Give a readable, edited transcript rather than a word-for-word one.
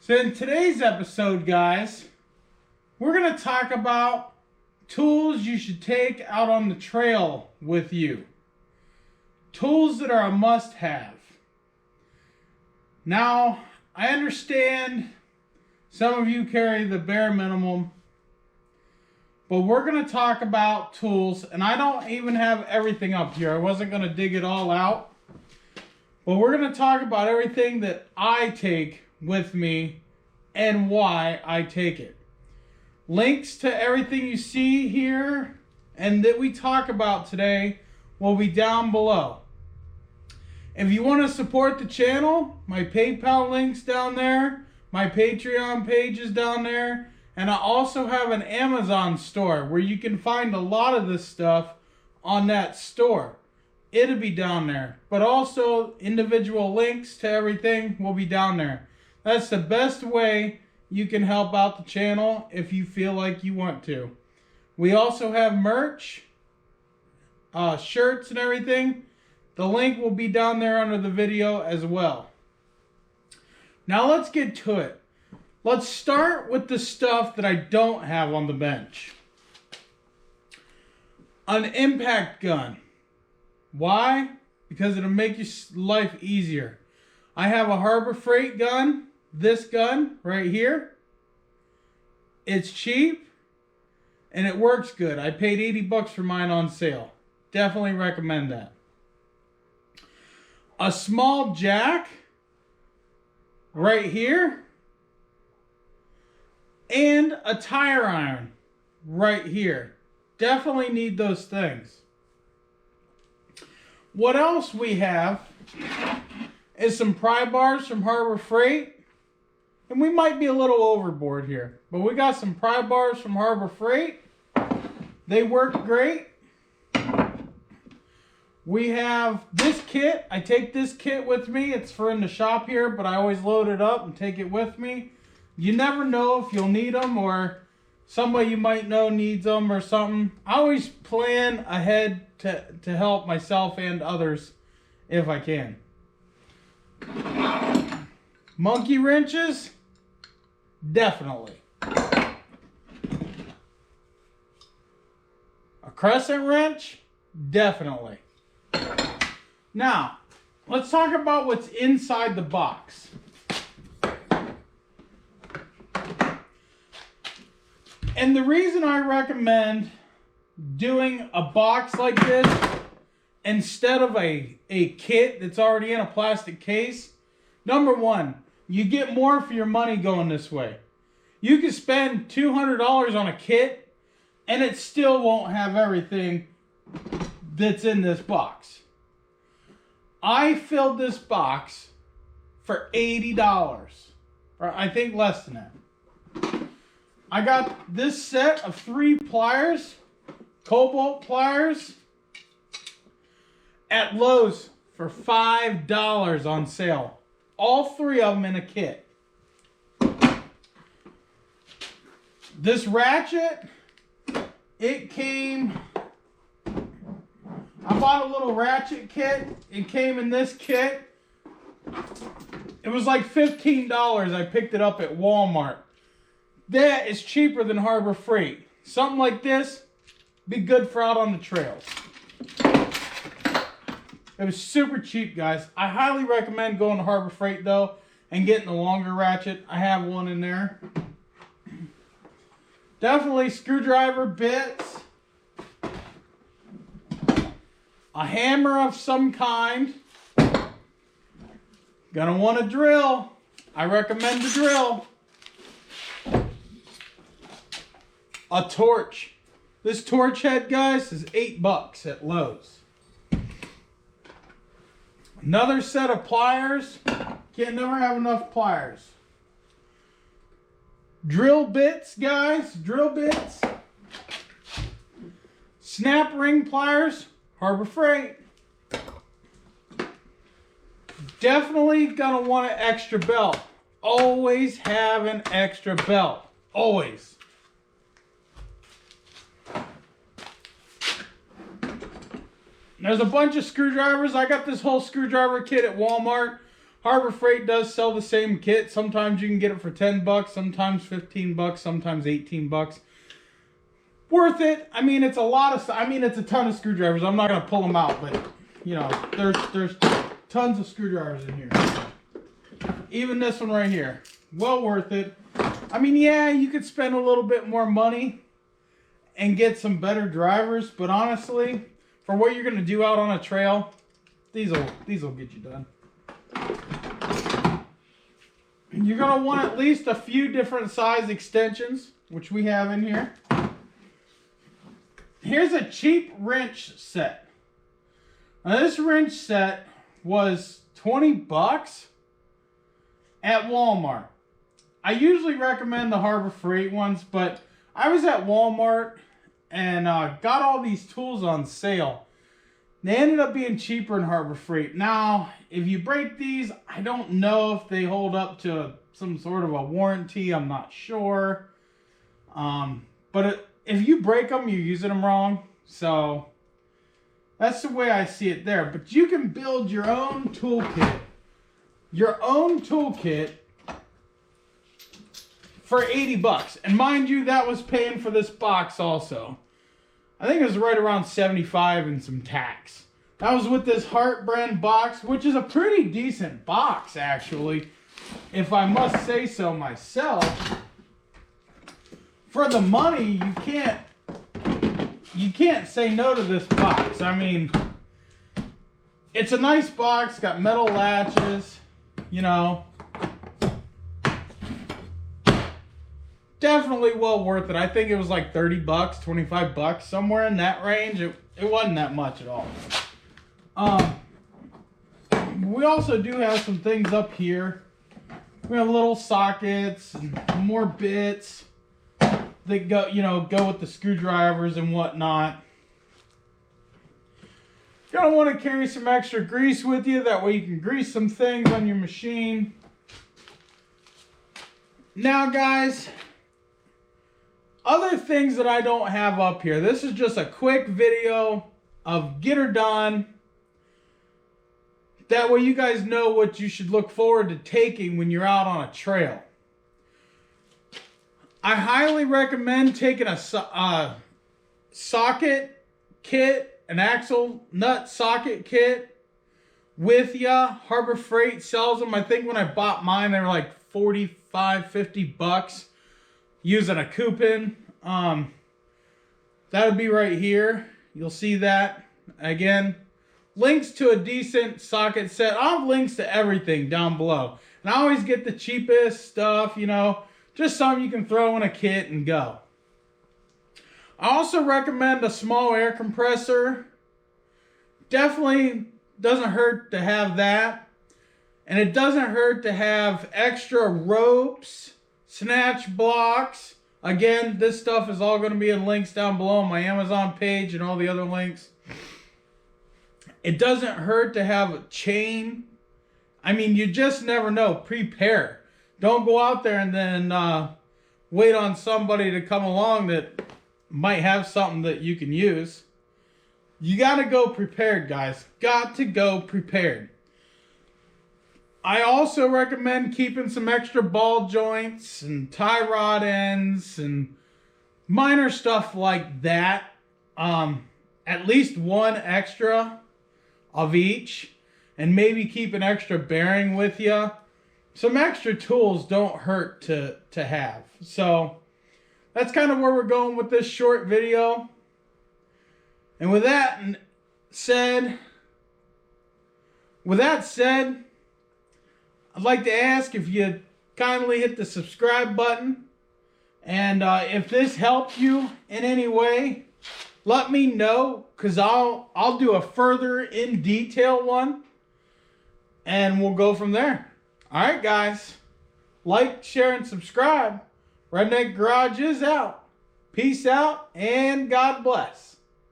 So in today's episode, guys, we're going to talk about tools you should take out on the trail with you. Tools that are a must-have. Now, I understand some of you carry the bare minimum, but we're going to talk about tools, and I don't even have everything up here. I wasn't going to dig it all out, but we're going to talk about everything that I take with me and why I take it. Links to everything you see here and that we talk about today will be down below. If you want to support the channel, my PayPal link's down there, my Patreon page is down there, and I also have an Amazon store where you can find a lot of this stuff on that store. It'll be down there, but also individual links to everything will be down there. That's the best way you can help out the channel if you feel like you want to. We also have merch, shirts and everything. The link will be down there under the video as well. Now let's get to it. Let's start with the stuff that I don't have on the bench. An impact gun. Why? Because it'll make your life easier. I have a Harbor Freight gun. This gun right here. It's cheap and it works good. I paid 80 bucks for mine on sale. Definitely recommend that. A small jack right here and a tire iron right here. Definitely need those things. What else we have is some pry bars from Harbor Freight. And we might be a little overboard here, but we got some pry bars from Harbor Freight. They work great. We have this kit. I take this kit with me. It's for in the shop here, but I always load it up and take it with me. You never know if you'll need them or somebody you might know needs them or something. I always plan ahead to help myself and others if I can. Monkey wrenches? Definitely. A crescent wrench? Definitely. Now, let's talk about what's inside the box. And the reason I recommend doing a box like this instead of a kit that's already in a plastic case, number one, you get more for your money going this way. You can spend $200 on a kit and it still won't have everything that's in this box. I filled this box for $80, or I think less than that. I got this set of 3 pliers, cobalt pliers, at Lowe's for $5 on sale. All 3 of them in a kit. This ratchet, it came... I bought a little ratchet kit. It came in this kit. It was like $15. I picked it up at Walmart. That is cheaper than Harbor Freight. Something like this, be good for out on the trails. It was super cheap, guys. I highly recommend going to Harbor Freight, though, and getting the longer ratchet. I have one in there. Definitely screwdriver bits. A hammer of some kind. Gonna want a drill. I recommend the drill. A torch. This torch head, guys, is $8 at Lowe's. Another set of pliers. Can't never have enough pliers. Drill bits, guys. Drill bits. Snap ring pliers. Harbor Freight. Definitely gonna want an extra belt. Always have an extra belt. Always. There's a bunch of screwdrivers. I got this whole screwdriver kit at Walmart Harbor Freight does sell the same kit. Sometimes you can get it for 10 bucks, sometimes 15 bucks, sometimes 18 bucks. Worth it. I mean, it's a lot of, it's a ton of screwdrivers. I'm not going to pull them out, but, you know, there's tons of screwdrivers in here. Even this one right here. Well worth it. I mean, yeah, you could spend a little bit more money and get some better drivers, but honestly, for what you're going to do out on a trail, these will get you done. You're going to want at least a few different size extensions, which we have in here. Here's a cheap wrench set. Now this wrench set was 20 bucks at Walmart. I usually recommend the Harbor Freight ones, but I was at Walmart and got all these tools on sale. They ended up being cheaper in Harbor Freight. Now, if you break these, I don't know if they hold up to some sort of a warranty. I'm not sure. But if you break them, you're using them wrong. So, that's the way I see it there. But you can build your own toolkit. Your own toolkit for 80 bucks. And mind you, that was paying for this box also. I think it was right around 75 and some tax. That was with this Heartbrand box, which is a pretty decent box, actually, if I must say so myself. For the money, you can't say no to this box. I mean, it's a nice box, got metal latches, you know. Definitely well worth it. I think it was like 30 bucks, 25 bucks, somewhere in that range. It wasn't that much at all. We also do have some things up here. We have little sockets and more bits that go with the screwdrivers and whatnot. You're gonna want to carry some extra grease with you. That way you can grease some things on your machine. Now, guys, other things that I don't have up here. This is just a quick video of get her done. That way you guys know what you should look forward to taking when you're out on a trail. I highly recommend taking a socket kit, an axle nut socket kit with ya. Harbor Freight sells them. I think when I bought mine, they were like 45, 50 bucks. Using a coupon. That would be right here. You'll see that. Again, links to a decent socket set. I'll have links to everything down below. And I always get the cheapest stuff, you know. Just something you can throw in a kit and go. I also recommend a small air compressor. Definitely doesn't hurt to have that. And it doesn't hurt to have extra ropes, snatch blocks. Again, this stuff is all going to be in links down below on my Amazon page and all the other links. It doesn't hurt to have a chain. I mean, you just never know. Prepare. Don't go out there and then wait on somebody to come along that might have something that you can use. You got to go prepared, guys. Got to go prepared. I also recommend keeping some extra ball joints and tie rod ends and minor stuff like that. At least one extra of each, and maybe keep an extra bearing with you. Some extra tools don't hurt to have. So that's kind of where we're going with this short video. And with that said, I'd like to ask if you kindly hit the subscribe button. And if this helped you in any way, let me know, because I'll do a further in detail one. And we'll go from there. Alright, guys. Like, share, and subscribe. Redneck Garage is out. Peace out, and God bless.